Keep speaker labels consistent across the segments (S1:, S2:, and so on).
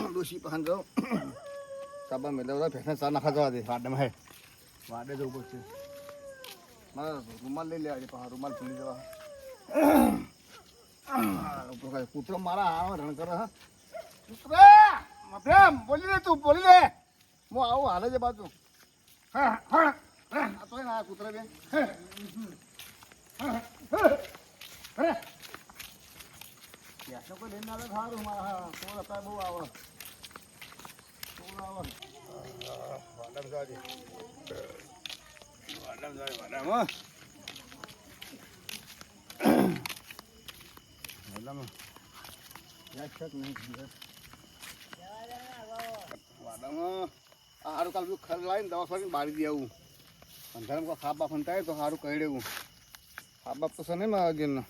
S1: ડોશી પસંદ કરો સાબા મેળવતા ભેંસને ચા નાખા જવા દે વાડેમાં હે વાડે જવું પડશે મારા રૂમાલ લઈ લેવા છે પણ રૂમાલ ભૂલી જવા કૂતરો મારા આવો રણ કરે હા પ્રેમ બોલી દે તું બોલી દે હું આવું હાલે છે બાજુ હા હા તો ના કૂતરા બેન કોઈ લઈને આવે સારું મારા સોળ હતા બહુ આવડ સોળ આવડ વાડમ જવાજી વાડમ જવાય વાડમ વાડમ વાડમ સારું કાલ બધું ખર લાવીને દવા ફરીને બાળી દે આવું અંધારામાં કોઈ ખાપ બાપ થાય તો સારું કહી દેવું ખાપ બાપ તો છે નહીં મારા ગેરનો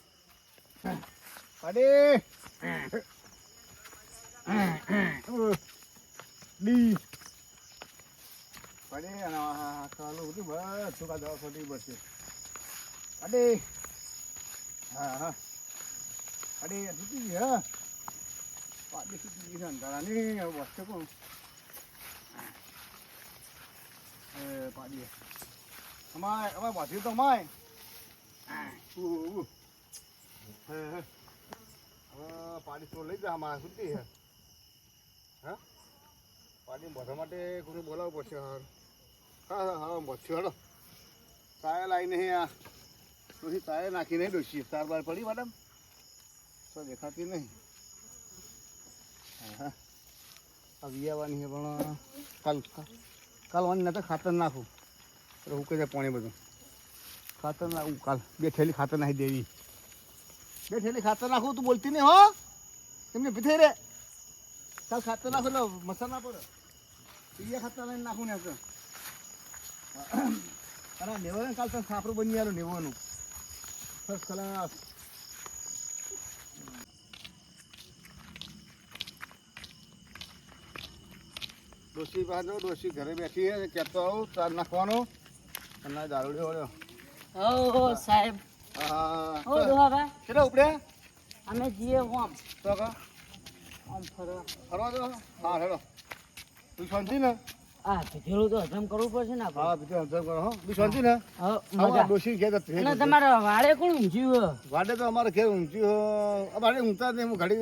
S1: અરે ડી અરે ચાલુ બધું બસ શું દવા ફટી પડશે અરે હા હા અરે તૂટી ગઈ હા પાડી તૂટી ગઈ છે અંધારાની વસ્તુ કોણ પાડીએ અમાય અમાય પાછી તો અમાય પાડી તો લઈ જા અમારે સુધી હે હા પાડી બધા માટે કોઈ બોલાવવું પડશે હા હા હા બચ્યું હેડો ચાય લાવીને આ પછી ચાય નાખી નહીં ડોસી 4 બાર પડી મેડમ તો દેખાતી નહીં હા હા આ વિયાવાની છે પણ કાલ વાની તો ખાતર નાખું એટલે હું કહી જાય પાણી બધું ખાતર નાખું કાલ 2 થેલી ખાતર નાખી દેવી 2 થેલી ખાતર નાખું તું બોલતી નહીં હો એમને પીથે રે કાલ ખાતર નાખો એટલે મસાલા પડે બીજા ખાતર લઈને નાખું ને અરે નેવાનું કાલ તો સાપરું બની ગયેલું નેવાનું ફર્સ્ટ ક્લાસ ડોસી બાજુ ડોસી ઘરે બેઠી છે કહેતો આવું ચાર નાખવાનો અને દારૂડી હોળ્યો
S2: હો સાહેબ
S1: હા
S2: હો દોહા
S1: કેટલા ઉપડે
S2: અમે જીએ હોમ
S1: તો કા
S2: આમ
S1: ફરવા દો હા હેડો તું શાંતિ ને
S2: આ પીધેલું તો હજમ કરવું પડશે ને આપણે
S1: હા પીધે હજમ કરો હો તું શાંતિ ને
S2: હા
S1: અમારા ડોસી ઘેર
S2: અને તમારા વાડે કોણ ઊંચ્યું
S1: વાડે તો અમારે ઘેર ઊંચ્યું વાડે ઊંચા નહીં હું ઘડી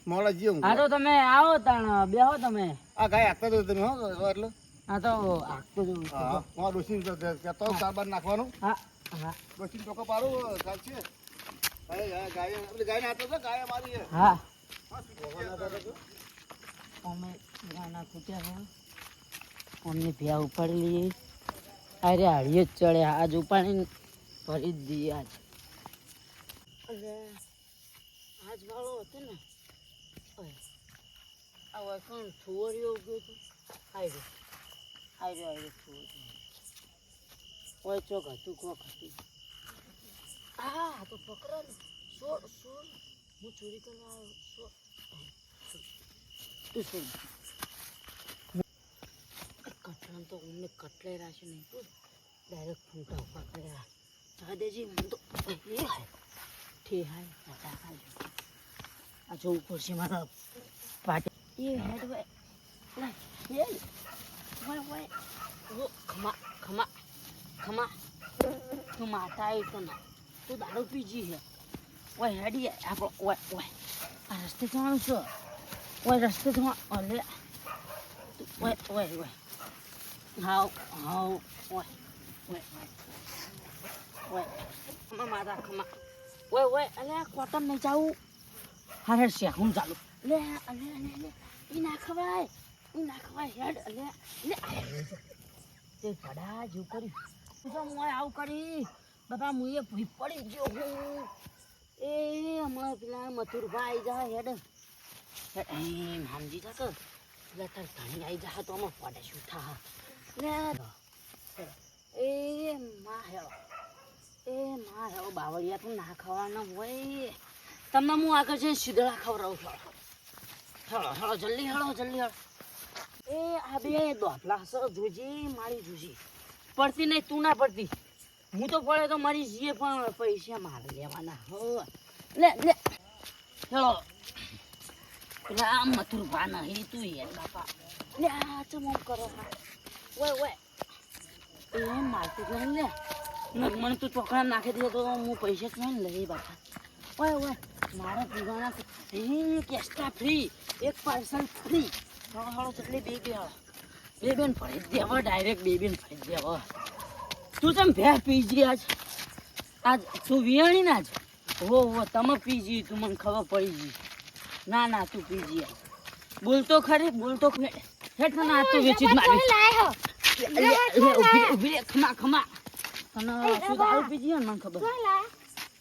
S1: મોડા જઈએ
S2: હા તો તમે આવો તાણ બેહો તમે
S1: આ ગાય આપતા તો તમે હો એટલે
S2: હા તો આખું જ
S1: હા મારા ડોસી કહેતો 4 બાર નાખવાનું
S2: હા હા
S1: ડોસી ટોકો પાડું ચાલશે ગાય ગાયને આપતો છે ગાય મારી છે
S2: હા અમે ગાના કૂટ્યા છે અમને ભ્યા ઉપાડી લઈએ અરે હાડીએ જ ચડે આજ ઉપાડીને ભરી જ દઈએ આજ અને આજ વાળો હતો ને આ વસણ છુવરીઓ ઉગ્યો હતો આયરો છુવરી ઓય ચોક હતું કોક હતું આ તો પકડો ને સોળ હું ચોરી કરવા આવ્યો તું સોળ કટલામ તો અમને કટલે રાશે નહીં તો ડાયરેક્ટ ફૂંટા ઉભા કર્યા દાદાજી મને તો ઠે હાય મોટા ખાજો આ જોવું પડશે મારા પાટે એ હેડ ભાઈ ખમા તું માતા આવી તો ના તું દારૂ પીજી છે ઓય હેડી આપણો ઓય આ રસ્તે જવાનું છે ઓય રસ્તે જવા અલે ઓય હાવ ઓય માતા ખમા ઓય અલે કોટમ નહીં જાવું હારે શેકું ચાલુ લે અલે ઈ ના ખવાય હેડ અલે તે પડા જો કરી તું તો હું આવું કરી બાપા હું એ ભૂઈ પડી ગયો હું એ અમારે પેલા મથુરભાઈ જાય હેડ એમ સમજી જતો એટલે તાર ધણી આવી જાય તો અમે પડે શું થા લે એ માં હેળો બાવળિયા તો ના ખાવાના હોય તમને હું આગળ જઈને શીદળા ખવડાવું છું હેળો જલ્દી હેળો એ આ બે દોધલા સર જોજી મારી જોજી પડતી નહીં તું ના પડતી હું તો પડે તો મરી જઈએ પણ પૈસા મારે લેવાના હો લે લે ચલો પેલા મથુરભા નહીં તું યાર બાપા લે આ ચમો કરો ઓય ઓય એ મારતું નહીં લે મને તું ચોકડા નાખી દે તો હું પૈસા ક્યાં લઈ બાપા ઓય ઓય મારા પીવાના એક એક્સ્ટ્રા ફ્રી એક પાર્સલ ફ્રી હળો ચટલી બે બેન ફરી દેવા ડાયરેક્ટ બે બેન ફરી દેવા તું તમે ભેર પીજી આજ તું વિયાણી ના જ હો તમે પીજી તું મને ખબર પડી ગઈ ના ના તું પીજી આજ બોલતો ખરી હેઠ મને આ તો વેચી જ મારી ઉભી રે ખમા ખમા અને તું દારૂ પીજી મને ખબર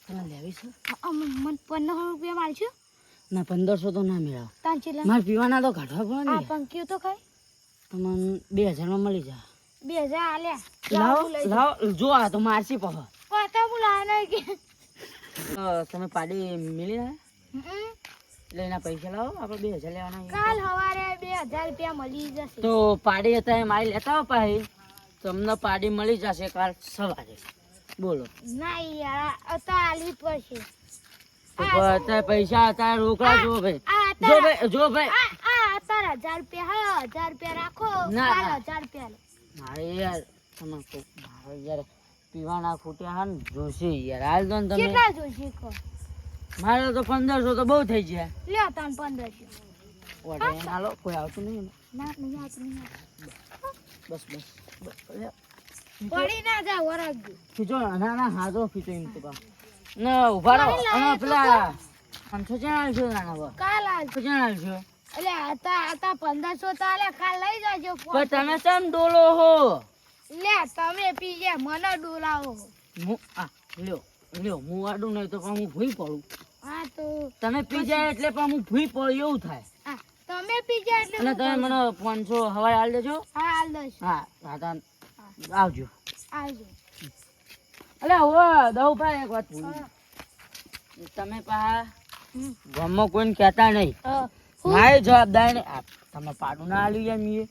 S2: તને લેવી છે
S3: મને 1500 રૂપિયા માલશો
S2: ના 1500 તો ના મેળવ
S3: તાંચીલા
S2: મારે પીવાના તો કાઢવા પડે
S3: આ
S2: ને
S3: પંક્યો તો ખાઈ
S2: તમને 2000 માં મળી જાય
S3: 2000 આલ્યા
S2: લાવ જો આ તો મારસી પહ
S3: પાતા બોલા નહીં કે
S2: તમે પાડી મિલી ના એટલે એના પૈસા લાવો આપણે 2000 લેવાના
S3: કાલ સવારે 2000 રૂપિયા મળી જશે
S2: તો પાડી હતા મારી લેતા હો પાહી તમને પાડી મળી જશે કાલ સવારે બોલો
S3: ના યાર અતા આલી પડશે
S2: તો અત્યારે પૈસા અત્યારે રોકડા જો ભાઈ જો ભાઈ
S3: આ તારા 1000 રૂપિયા હા 1000 રૂપિયા રાખો
S2: ના,
S3: કાલ
S2: ના.
S3: 1000 રૂપિયા લો
S2: મારે યાર તમે મારે યાર પીવાના ખૂટ્યા હા ને જોશે યાર હાલ દો ને તમે
S3: કેટલા જોઈશે કો
S2: મારે તો 1500 તો બહુ થઈ ગયા
S3: લ્યો તન 1500
S2: ઓડે હાલો કોઈ આવતું નહીં
S3: ના નહીં આવતું નહીં
S2: બસ લે.
S3: પડી ના જા વરગ
S2: ખીચો ના ના હાજો ખીચો એમ તો ના ઉભા રહો અને પેલા 500 જણા છે નાના
S3: કાલ આલ
S2: જણા છે
S3: એટલે આતા 1500 તાલે કાલ લઈ જાજો
S2: પણ તમે કેમ ડોલો હો
S3: લે તમે પીજે મને ડોલાવો
S2: હું આ લ્યો હું આડું નહીં તો પણ હું ભૂઈ પડું
S3: હા તો
S2: તમે પી જાય એટલે પણ હું ભૂઈ પડું એવું થાય
S3: આ તમે પીજે એટલે
S2: અને તમે મને 500 હવાઈ આલ દેજો
S3: હા હાલ દઈશ
S2: હા આવજો
S3: આવજો
S2: અલે હો દઉભાઈ એક વાત ભૂલી ગઈ. તમે પા ગામમાં કોઈને કહેતા નહીં મારી જવાબદારી નહીં તમે પાડું ના આલી જાય મીએ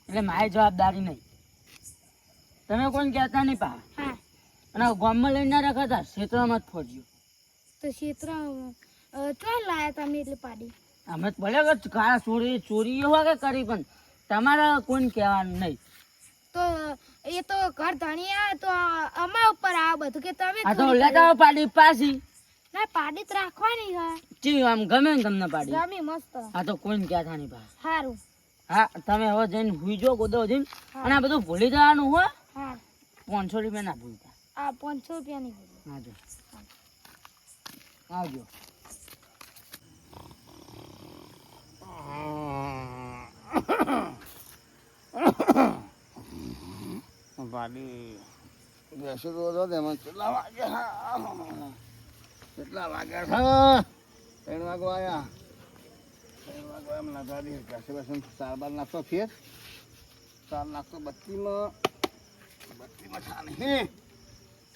S2: એટલે મારી જવાબદારી નહીં તમે કોઈને કહેતા નહીં પા
S3: હા
S2: અને ગામમાં લઈને ના રખાતા ક્ષેત્રમાં જ ફોડ્યું
S3: તો ક્ષેત્ર ચોલ લાયા તમે એટલે પાડી
S2: અમે તો ભલે કે કાળા ચોરી એવા કે કરી પણ તમારે કોઈને કહેવાનું નહીં
S3: તો એ તો ઘર ધણિયા તો અમારા ઉપર આ બધું કે તમે
S2: આ તો
S3: ચોરી
S2: લેતા આવો પાડી પાછી
S3: કરી. ના પાડી તો રાખવાની હા
S2: ચી આમ ગમે ને તમને પાડી
S3: ગમી મસ્ત
S2: આ તો કોઈને કહેતા નહીં પા
S3: સારું
S2: હા તમે હવે જઈને હુઈજો ગોદો જઈને
S3: હા.
S2: અને આ બધું ભૂલી જવાનું હો
S3: હા
S2: 500 રૂપિયા ના ભૂલતા
S3: આ 500 રૂપિયાની ભૂલ.
S2: આવજો આવજો
S1: પાડી બેસો તો હતો તેમાં કેટલા વાગ્યા છે 3 વાગવા આવ્યા 3 વાગવા એમ ના દાદી બેસે બેસે 4 નાખતો ફેર 4 નાખતો બત્તીમાં છા નહીં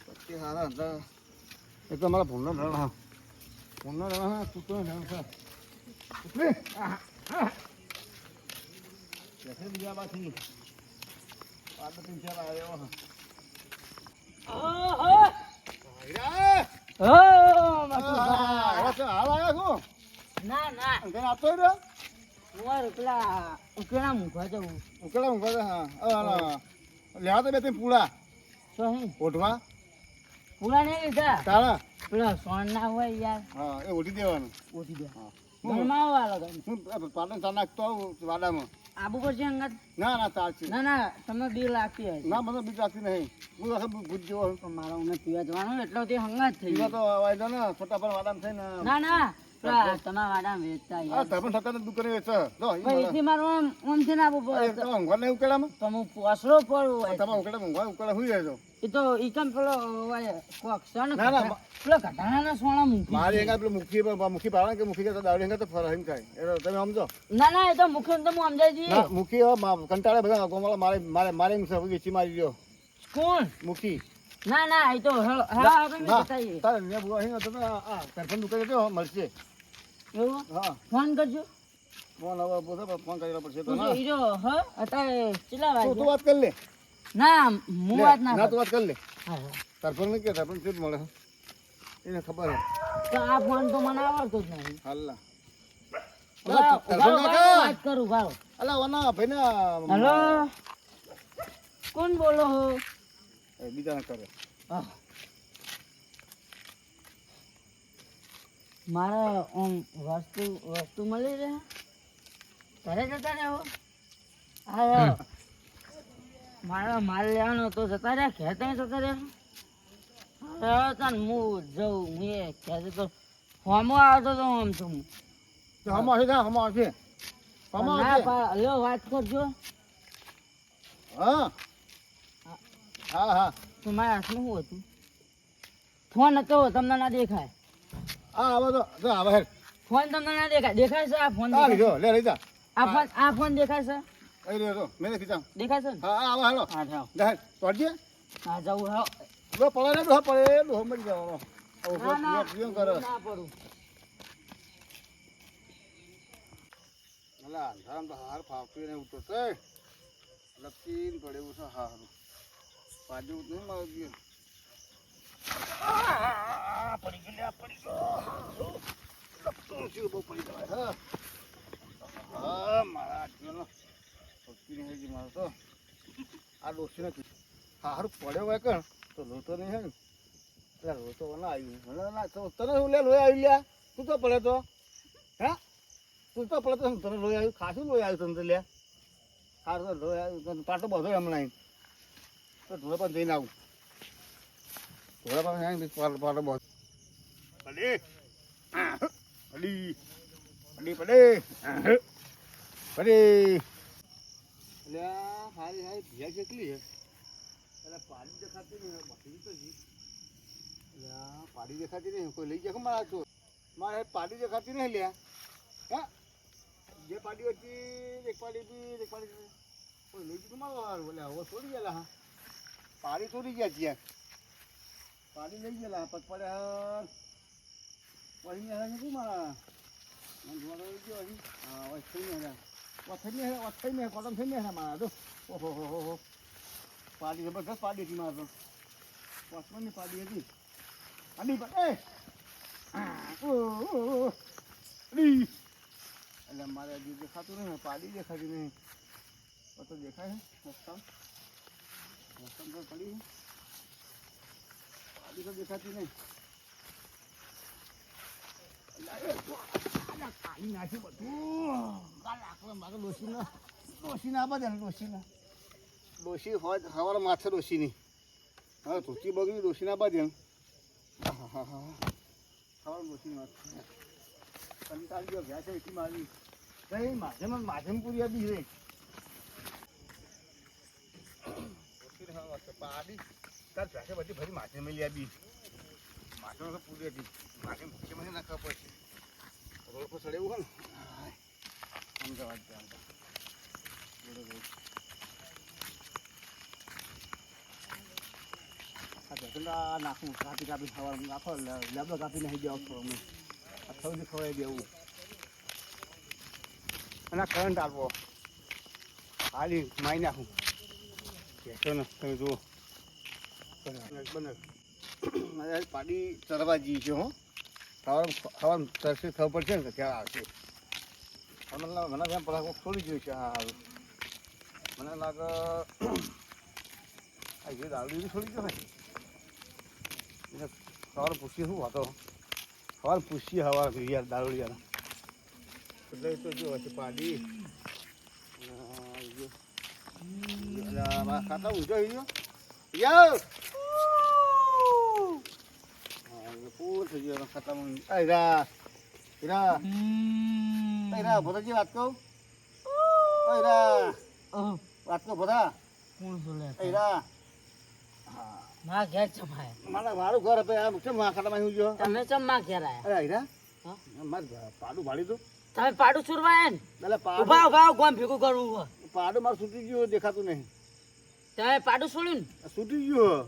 S1: બત્તી સારા હતા એ તો મારા ભૂલનો રણ હા તું તો રણ છે બેસે બીજા બાથી
S2: ના ના પેલા ઉકેલા મૂકવા જવું
S1: લેવા તો બે ત્રણ પૂળા
S2: તો હે
S1: ઓઢવા
S2: પૂરા નહીં લીધા
S1: તારા
S2: પેલા સોન ના હોય યાર
S1: હા એ ઓઢી દેવાનું
S2: ઓછી દે
S1: હા.
S2: ઘરમાં આવો તમે
S1: હું પાટણ ચા નાખતો આવું વાડામાં
S2: આબુ પર છે અંગત
S1: ના ચાલશે
S2: ના તમે બી લાગતી હોય
S1: ના મને બીજ રાખતી નહીં હું આખે ભૂત જેવો
S2: પણ મારા ઉને પીવા જવાનું એટલે તે હંગાત થઈ
S1: પીવા
S2: ગયું.
S1: તો વાયદો ને છોટા પર વાડામાં થઈને
S2: ના પેલા તમારા વાડા વેચતા
S1: આ
S2: યાર
S1: ધર્મ ઠક્કર દુકાને વેચે જો
S2: પણ એથી મારું આમ થી ના આબુ પર
S1: તમે ઊંઘવા નહીં ઉકેલામાં
S2: તો હું પોસરો પડું હોય
S1: તમે ઉકેલા ઊંઘવા ઉકેલા હુઈ રહેજો
S2: એ તો ઈકમ પેલો કોક સોન
S1: ના, ના.
S2: પેલો ઘટાડાના સોના મૂકી
S1: મારી એંગા પેલું મુખી પાડે કે મુખી કરતા દાવડી એંગા તો ફરે એમ કાંઈ એટલે તમે સમજો
S2: ના એ તો મુખ્ય તો હું સમજાય દી
S1: ના મુખી હવે કંટાળે બધા ગોમાળા મારે એમ છે વેચી મારી દો
S2: કોણ
S1: મુખી
S2: ના એ તો હા આપણે
S1: ના
S2: બતાઈએ
S1: તારે ને બુઆ અહીં હતો ને આ કરફન દુકાને જજો મળશે
S2: એવું
S1: હા
S2: ફોન કરજો
S1: ફોન હવે બોલો ફોન કરેલો પડશે તો
S2: તું
S1: ના
S2: ઈરો હ અત્યારે કેટલા
S1: તું
S2: વાગે
S1: વાત કરી લે
S2: ના હું વાત ના
S1: ના તું વાત કરી લે
S2: હા
S1: તરફંગ કે તરફંગ શું મળે એને ખબર હે
S2: તો આ ફોન તો મને આવડતો જ નહીં.
S1: હાલના
S2: વાત કરું ભાવ.
S1: અલા ઓના ભાઈને
S2: હેલો, કોણ બોલો હો?
S1: બીજાને કરે
S2: આહ. મારે વસ્તુ મળી રહે ઘરે જતા રહો. હા મારે માલ લેવાનો તો જતા રહ્યા ખેતે જતા રહ્યા. હું જઉં હું એ ખેતે તો હોમો આવતો તો આમ તો હું
S1: હમો હશે હમો હશે હમો
S2: ના
S1: હશે
S2: લ્યો વાત કરજો.
S1: હા હા હા
S2: તો મારા હાથમાં શું હતું? ફોન હતો તમને ના દેખાય.
S1: હા આવે તો આવે હેર
S2: ફોન તમને ના દેખાય. દેખાય છે આ ફોન?
S1: આ લીધો લે લઈ જા
S2: આ ફોન દેખાય છે?
S1: અહીં રહ્યો તો મેં ખીચા
S2: દેખાય છે ને?
S1: હા હા આવે હાલો
S2: હા જાઓ.
S1: જા તોડજે
S2: હા જાઉં હાવ.
S1: લો પડે ને ડોહ પડે ડોહ મરી જવાનો
S2: ના ના
S1: કેમ કરે
S2: ના પડું.
S1: અલા અંધારામ તો હાર ફાવતું નહીં ઉતરતો લપકીન પડે એવું છે હારું પાજુ નહીં મારું ગયું પડી ગયો પડી ગયો લપતું શું બહુ પડી જવાય હા હા મારા આટલો ફૂટકી નહીં હજી મારો તો આ ડોસી નથી હારું પડ્યો હોય કણ તો લોતો નહીં હે ને પેલા લોતો ના આવ્યું મને ના તને શું લે લોહી આવી લ્યા તું તો પડે તો હે તું તો પડે તો તને લોહી આવ્યું ખાસું લોહી આવ્યું તને લે સારું તો લોહી આવ્યું પાટો બધો હમણાં તો ધોળા પણ જઈને આવું ધોળા પણ પાટો બધો પડે પડી પડી પડે પડે એટલે હારી હારી ભીયા કેટલી છે એટલે પાડી દેખાતી નહીં બધી તો જી એટલે પાડી દેખાતી નહીં કોઈ લઈ જાય મારા છો મારે પાડી દેખાતી નહીં લ્યા હા જે પાડી હતી એક પાડી કોઈ લઈ જતું મારો બોલે હવે છોડી ગયેલા હા પાડી છોડી ગયા ત્યાં પાડી લઈ ગયેલા પગ પડે વહી ને શું મારા મને જોવા લઈ ગયો હજી હા વથઈ ને કોટમ થઈ ને મારા તો ઓહો હો હો હો પાડી જબરદસ્ત પાડી હતી મારે તો વસમણની પાડી હતી અડી પણ એટલે મારે હજી દેખાતું નહીં પાડી દેખાતી નહીં તો દેખાય છે રસ્તા તો પડી પાડી તો દેખાતી નહીં પાડી નાખ્યું બધું મારે ડોસી ના બધે ને ડોસી હોય સવારે માથે ડોસીની હવે ધોતી બગડી ડોસી ના બાજે હા હા હા સવારે ડોસી માથે કંટાળી ગયો ગયા છે એટલી મારી કઈ માધ્યમપુરી આપી છે પાડી તાર ભેંસે બધી ફરી માધ્યમ લઈ આપી માધ્યમ તો પૂરી હતી માધ્યમ ભૂખી મને નાખવા પડશે રોડ પર ચડે એવું હોય ને સમજાવા આ નાખું કાપી ખાવાનું નાખો લેબડો કાપી નાખી દેવા અમે આ થવું ખવાઈ દેવું અને કરંટ આપવો હાલી મારી નાખું બેસો ને તમે જુઓ બને પાડી ચરવા જઈએ છીએ હો ખાવાનું તરસી ખબર પડશે ને ક્યારે આવશે મને ઘણા પેલા છોડી ગયું છે હા મને લાગે આ જે દારૂ છોડી ગયો ને એને સવારે પૂછીએ શું હતો સવારે પૂછીએ હવા યાર દારૂડિયાને એટલે તો જો હશે પાડી ખાતા ઊંચો ગયો ફૂલ થઈ ગયો ખાતામાં હીરા ભોતાજી વાત કહું હીરા વાત કહું ભોતા
S2: કોણ બોલે?
S1: હીરા
S2: મારા ઘેર ચમાય.
S1: મારું ઘર હતું આ કેમ ખાતામાં હું ગયો
S2: તમે ચમ માં ઘેર આયા?
S1: અરે હીરા
S2: હા?
S1: મારે પાડું ભાડી દઉં
S2: તમે પાડું છુરવાય ને?
S1: એટલે
S2: ઉભા ઉભા ગોમ ભેગું કરવું હોય.
S1: પાડું મારું છૂટી ગયું દેખાતું નહીં
S2: તમે પાડું છોડ્યું ને?
S1: છૂટી ગયું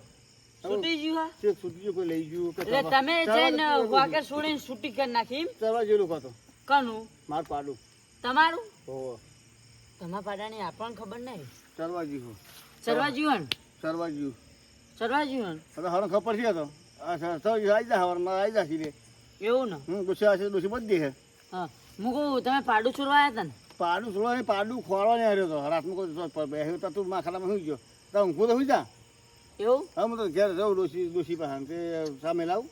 S2: છૂટી ગયું હા?
S1: છૂટી ગયું કોઈ લઈ ગયું
S2: એટલે તમે જઈને વાકે છોડીને છૂટી કરી નાખી એમ?
S1: ચરવા જેવું હતો
S2: કનું?
S1: મારું પાડું
S2: તમારું?
S1: હોવો
S2: તમારા પાડાની આપણને ખબર નહીં.
S1: ચરવા જેવું
S2: ચરવા જીવન
S1: ચરવા જેવું
S2: ચડવા જ્યું
S1: હવે હરણ ખબર છે તો આવી જા હવારમાં આવી જા સીધે
S2: એવું ને
S1: ડોસી આવશે ડોસી બધી છે
S2: હા હું કહું તમે પાડું છોડવા આવ્યા હતા ને
S1: પાડું છોડવા પાડું ખોરવા નહીં આવ્યો હતો રાતમાં કોઈ બેસ્યો તો તું માખાડામાં સુઈ ગયો તો ઊંઘું તો સુઈ જા
S2: એવું
S1: હવે હું તો ઘેર જાઉં ડોસી પાસે તે સામે લાવું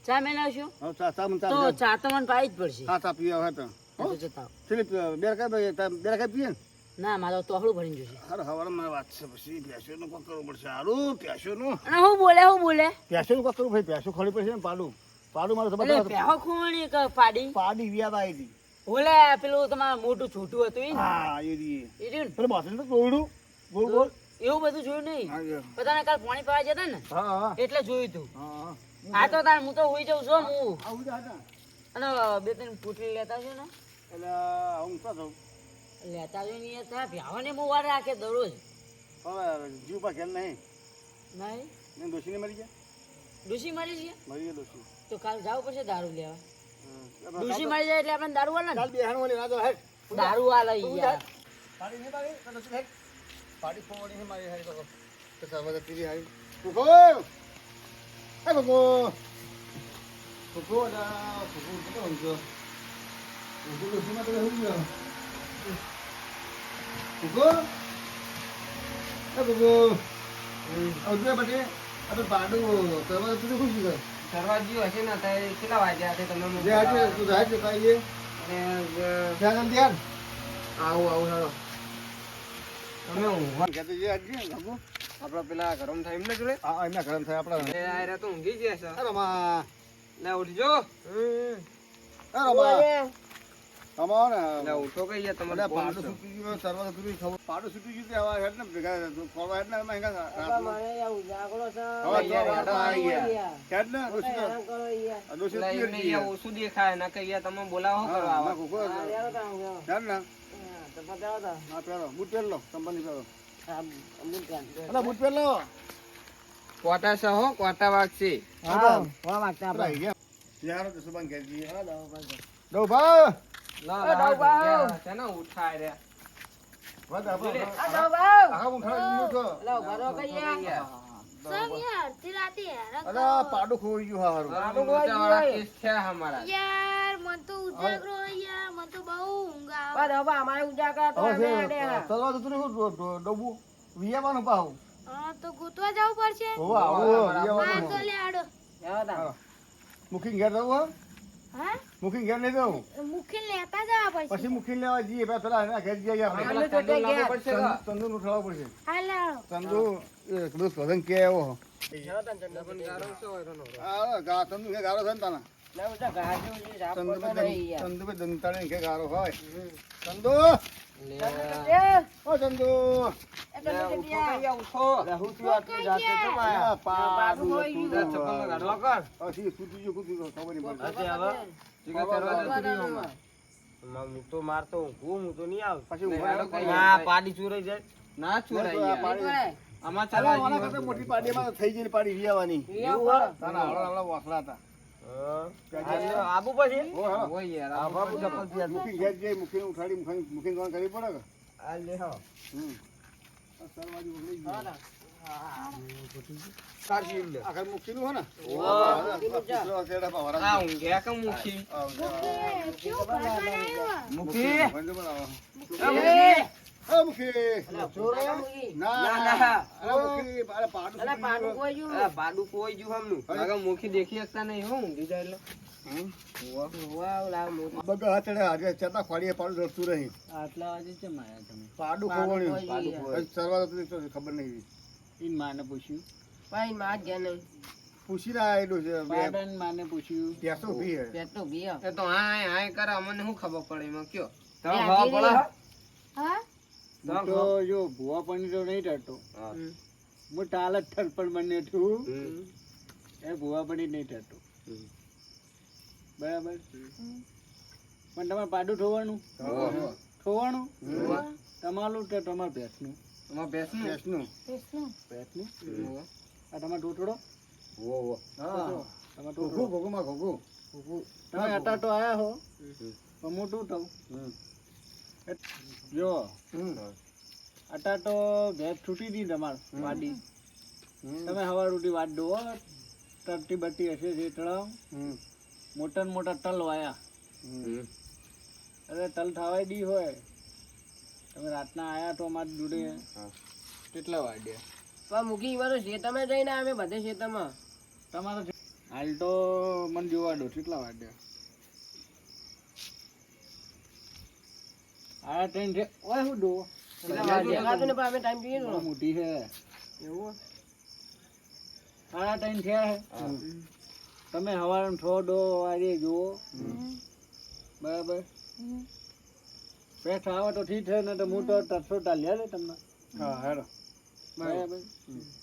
S2: ચા મેલાવશો
S1: હવે ચા મને
S2: તો ચા તો મને પાઈ જ પડશે
S1: હા ચા પીવા હોય તો
S2: હા, તો જતા આવો.
S1: પેલી બે રકાઈ પીએ ને
S2: ના મારે તો તોહળું ભરીને જોશે
S1: હારું હવારે મારે વાત છે પછી ભેંસોનું કોક કરવું પડશે હારું ભેંસોનું
S2: અને હું બોલે
S1: ભેંસોનું કોક કરવું ભાઈ ભેંસો ખોલી પડશે ને પાડું મારે
S2: એટલે
S1: ખબર
S2: પહેવો ખોણી કે પાડી
S1: પાડી વ્યાદ આવી હતી
S2: બોલે પેલું તમારું મોટું છોટું હતું ઈ ને?
S1: હા એ રહી
S2: એ રહ્યું ને?
S1: પેલું બાથરૂમ તો દોડ્યું ગોળ ગોળ
S2: એવું બધું જોયું નહીં
S1: હા
S2: બધાને કાલ પાણી પીવા જતા ને
S1: હા
S2: એટલે જોયું તું
S1: હા
S2: આ તો તાર હું તો હોઈ જાઉં છું હું
S1: આવું જા હતા
S2: અને બે ત્રણ પુટલી લેતા છો ને
S1: એટલે હું તો થયું
S2: લેતા જો ને ત્યાં ભ્યાવાને બહુ વાર રાખે દરરોજ
S1: હવે જીવ પા ખેલ નહીં
S2: નહીં
S1: ને ડોસીને મરી ગયા
S2: ડૂસી મરી છે
S1: મરી ગયા ડોસી
S2: તો કાલ જવું પડશે દારૂ લેવા
S1: હા.
S2: ડૂસી મરી જાય એટલે આપણે દારૂ વાળા
S1: કાલ બેહાણ વાળી રાજો હેડ
S2: ને દારૂ વાળા યાર
S1: પાડી નહીં પાડી તો ડોસી હેડ પાડી ફોડી છે મારી હારી તો સર્વદા પીરી હારી કુકો એ કુકો કુકો જા કુકો તો ઊંચો કુકો ડોસીમાં તો હું ગયો કુકો એ કુકો આવજે બટે આપણે પાડું સર્વદા પીરી ખુશ ગયો
S4: દરવાજો હશે ને ત્યારે કેટલા વાગ્યા હશે તમે
S1: જે આજે તું જાય છે કાઈએ ધ્યાન ધ્યાન
S4: આવું હેડો તમે ઊંઘવા
S1: કહેતો જે આજે બાબુ
S4: આપડા પેલા ગરમ થાય એમને જોડે
S1: આ એના ગરમ થાય આપણા
S4: એ આયરા તો ઊંઘી ગયા છે
S1: અરે માં
S4: લે ઉઠજો
S1: અરે માં અમાર
S4: લે ઉઠો કઈ ગયા
S1: મને
S4: તમારે
S1: પાડું સુટી ગયું સર્વ સુટી ખબર પાડું સુટી ગયું તે હવા હેડ ને ભેગા ફોરવા હેડ ને મહેંગા હવે તો આવી ગયા હેડ ને દોષી
S4: ઓછું દેખાય ના કઈ ગયા તમે બોલાવો કરો આવા
S1: હેડ ને હા પહેરો બૂટ પહેર લો કંપની પહેરો અરે બૂટ પહેર લો
S4: કોટા છે હો કોટા વાગશે
S1: યાર તો સુબાન કહે જી દો ભા
S4: છે ને ઉઠાય રે
S1: વાત આપણે આખા હું ખરા તો
S3: સમ યાર તે રાતે હેરાન
S1: અરે પાડું ખોઈ ગયું હારું
S4: વાળા કેસ છે અમારા
S3: યાર મન તો ઉજાગરો યાર મન તો બહુ ઊંઘ આવે
S1: તલવા તો તું ડબુ વિયાવાનું પાહુ
S3: હા તો ગોતવા જવું પડશે
S1: ઓ આવો
S3: હા તો
S1: વિયાવાનું
S3: લે આડો
S1: મુખી ઘેર જવું
S3: હા
S1: મુખી ઘેર નહીં જવું
S3: મુખી લેતા જવા પડશે
S1: પછી મુખી લેવા જઈએ પેલા એના ઘેર જઈએ આપણે ચંદુ નું ઉઠાડવા પડશે
S3: હા લે આડો
S1: ચંદુ એક દોસ્ત ભજન કે એવો હા ગા ચંદુ કે ગારો છે ને તાના ચંદુ ભાઈ દંતાળી કે ગારો હોય ચંદુ ઓ ચંદુ
S4: પાડી ચોરાઈ જાય ના ચોરાઈ આમાં ચાલવા
S1: મોટી પાડીમાં થઈ ગયેલી પાડી વિયાવાની તાના આવડા વાસલા હતા
S4: આબુ પછી
S1: ઓય યાર મુખી ઘેર જઈ મુખી ઉઠાડી મુખી દોન કરવી પડે કે
S4: આ લે હો
S1: સરવાજી ઉગડી ગઈ
S4: કાઢી લે
S1: આખર મુખી નું હે ને
S4: આ ઊંઘ્યા કે મુખી
S3: કેવું ઘર બનાવ્યું
S4: મુખી પાડું કોઈ જો હમનું આગળ મુખી દેખી શકતા નહીં હું ઊંઘી જાય
S2: આટલા વાગે કેમ આવ્યા તમે
S1: પાડું ખોવાણ્યું સરવા ખબર નહીં
S2: ઈન માને પૂછ્યું
S3: ભાઈ માં ગયા નહીં
S1: પૂછી આવેલું છે
S2: બાબન માને પૂછ્યું
S1: પેસો ભી હે
S3: પેટો ગયો
S4: એ તો હાય હાય કરે અમને શું ખબર પડે એમાં કયો
S3: હા
S2: હું તો જો ભુવા પણ તો નહીં ડરતો હું ટાલ જ ઠર પણ બને છું એ ભુવા પણ નહીં ડરતો બરાબર પણ તમારે પાડું ઠોવાનું તમારું તો તમારે ભેંસનું
S4: તમારે ભેંસનું
S1: પેસનું
S2: ભેંસનું આ તમારે ટોટડો તમારે
S1: ઘોઘું ઘોઘુમાં ઘોઘું
S2: તમે અટાટો આયા હો પણ મોટું થવું જો અટાટો ભેંસ છૂટી હતી તમારે વાડી
S5: તમે હવાર ઉઠી વાત દો તરતી બત્તી હશે શેતળા મોટા ને મોટા તલ વાયા અરે તલ થવાય દી હોય તમે રાતના આયા તો અમારી જોડે
S4: કેટલા વાગ્યા
S6: પણ મૂકી ઈવાનો શેતામાં જઈને અમે બધે શેતામાં
S5: તમારો હાલ તો મને જોવા દો કેટલા વાગ્યા આયા ટ્રેન છે ઓય હું દો
S6: દેખાતું ને પણ અમે ટાઈમ જોઈએ
S5: બહુ મોટી છે
S6: એવું
S5: સાડા ત્રણ થયા છે તમે હવારમાં 6 વાગે જુઓ બરાબર પેટ આવે તો ઠીક છે ને તો હું તો 300 ટાલ્યા લે તમને
S1: હા હેડો
S5: બરાબર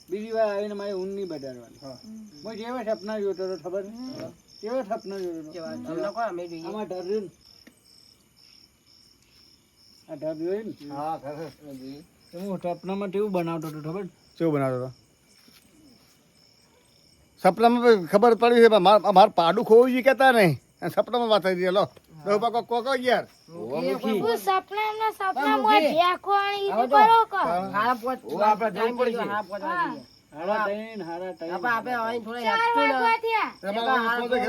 S5: બીજી વાર આવીને મારી ઊંઘ નહીં બજાડવાની હું જેવા સપના જોતો હતો ખબર કેવા સપના જોતો હતો
S6: તમને કોઈ અમે જોઈએ
S5: આમાં ડર રહ્યું ને આ ડર જોયું ને
S1: હા ખરે
S5: તો હું સપનામાં કેવું બનાવતો હતો ખબર
S1: કેવું બનાવતો હતો સપનામાં પછી ખબર પડી છે મારે પાડું ખોવું જોઈએ કહેતા નહીં અને સપનામાં વાત થઈ લો દો પાકો કોકો યાર
S6: હારા પોચ
S4: આપણે જવું પડશે
S6: હારા પોચ વાગી
S5: હારા ત્રણ હારા ત્રણ
S6: આપણે હવે થોડા હેપતું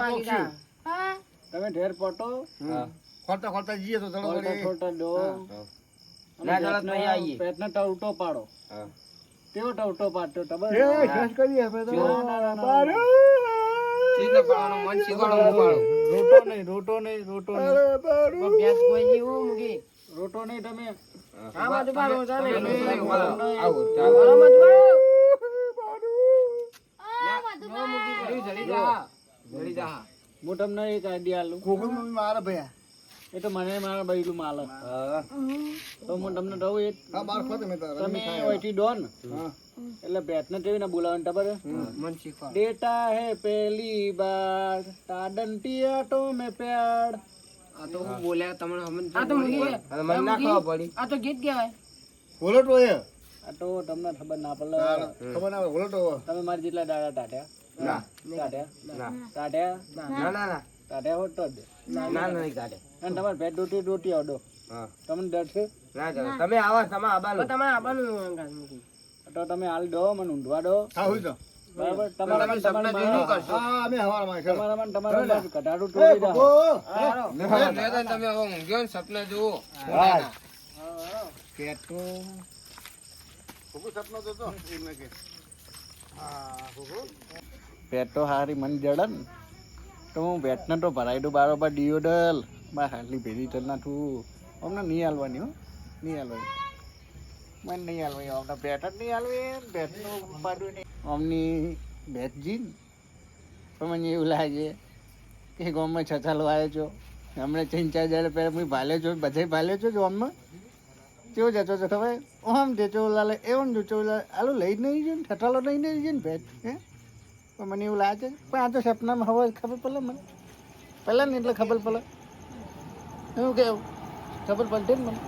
S5: તમે ઢેર પટો
S1: ખોલતા ખોલતા જઈએ તો ચલો
S5: ખોલતા
S1: વળી.
S5: ખોલતા ડો
S4: ના ચાલો તો અહીંયા આવીએ.
S5: પેટને ટવટો પાડો
S4: હા.
S5: કેવો ટવટો પાડતો ખબર
S1: એ ટેસ્ટ કરીએ આપણે તો.
S5: ના, ના, ના, ના.
S4: ચીઝને પાડવાનું મન શીખવાડો હું પાડું.
S5: રોટો નહીં રોટો નહીં રોટો નહીં
S6: બેસ કોઈ જેવું મૂકી
S5: રોટો નહીં તમે
S6: હા બધું પાડો ચાલે
S4: આવો, ચાલો. જલ્દી જા. જલ્દી જા.
S5: હું તમને એક આઈડિયા આલું
S1: ખોખું મમ્મી મારે ભૈયા
S5: એ તો મને મારા બૈરું માલે
S4: હા.
S5: તો હું તમને કહું એ
S1: હા બાર ખોતે મેં તારે
S5: તમે ઓયથી ડો ને
S1: હા
S5: એટલે બેટને કેવી ને બોલાવવાની ખબર છે?
S4: મન શીખવાડો.
S5: देता है पहली बार टाडंटिया तो में प्यार
S4: આ તો હું બોલ્યા તમને સમજ
S6: આ તો મૂકી
S4: હવે મને ના ખબર પડી.
S6: આ તો ગીત કહેવાય
S1: બોલો તો એ
S5: આ તો તમને ખબર ના પડે
S1: ખબર ના બોલો તો
S5: તમે મારી જેટલા દાડા ટાટ્યા
S4: ના.
S5: ટાટ્યા
S4: ના.
S5: ટાટ્યા
S4: ના, ના, ના.
S5: ટાટ્યા હોત તો જ દે.
S4: ના, ના, નહીં કાઢે.
S5: અને તમારે ભેટ રોટી આવડો
S4: હા.
S5: તમને ડર છે
S4: ના ચાલો. તમે આવો, તમે આબાલો.
S6: પણ તમારે આપવાનું મૂકી
S5: તો તમે હાલ દો મને ઊંધવા દો
S1: હા હોય તો
S5: બરાબર તમારા
S4: તમે સપના જોઈને શું કરશો?
S1: હા અમે હવારમાં છે
S5: તમારા કઢાડું
S1: એ
S5: ટોળી
S1: કોકો
S5: જાઓ
S4: તમે હવે ઊંઘ્યો ને સપના જુઓ.
S1: કેટો કોકો સપનો તો એમને કે હા કોકો
S5: પેટ તો હારી મન જડન તો હું પેટને તો ભરાઈ દઉં બારોબાર ડિયોડલ બા હાલી ભેરી ચલ નાખું અમને નહીં હાલવાની હો નહીં હાલવાની મને નહીં હાલવાની અમને પેટ જ નહીં હાલવી પેટનું પાડું નહીં અમની ભેટ જીન પણ મને એવું લાગે કે ગામમાં છછાલો આવ્યો છો હમણાં 3-4 દાડા પહેલાં હું ભાલ્યો છું બધાય ભાલ્યો છું ગામમાં કેવો જતો છો ખબર આમ જચો લાલે એવમ જચો લાલે આલું લઈ જ નહીં જાય ને ઠઠાલો લઈ નહીં જાય ને ભેટ હે પણ મને એવું લાગે છે પણ આ તો સપનામાં હવે ખબર પડે મને પહેલાં ને એટલે ખબર પડે એવું કેવું ખબર પડતી ને મને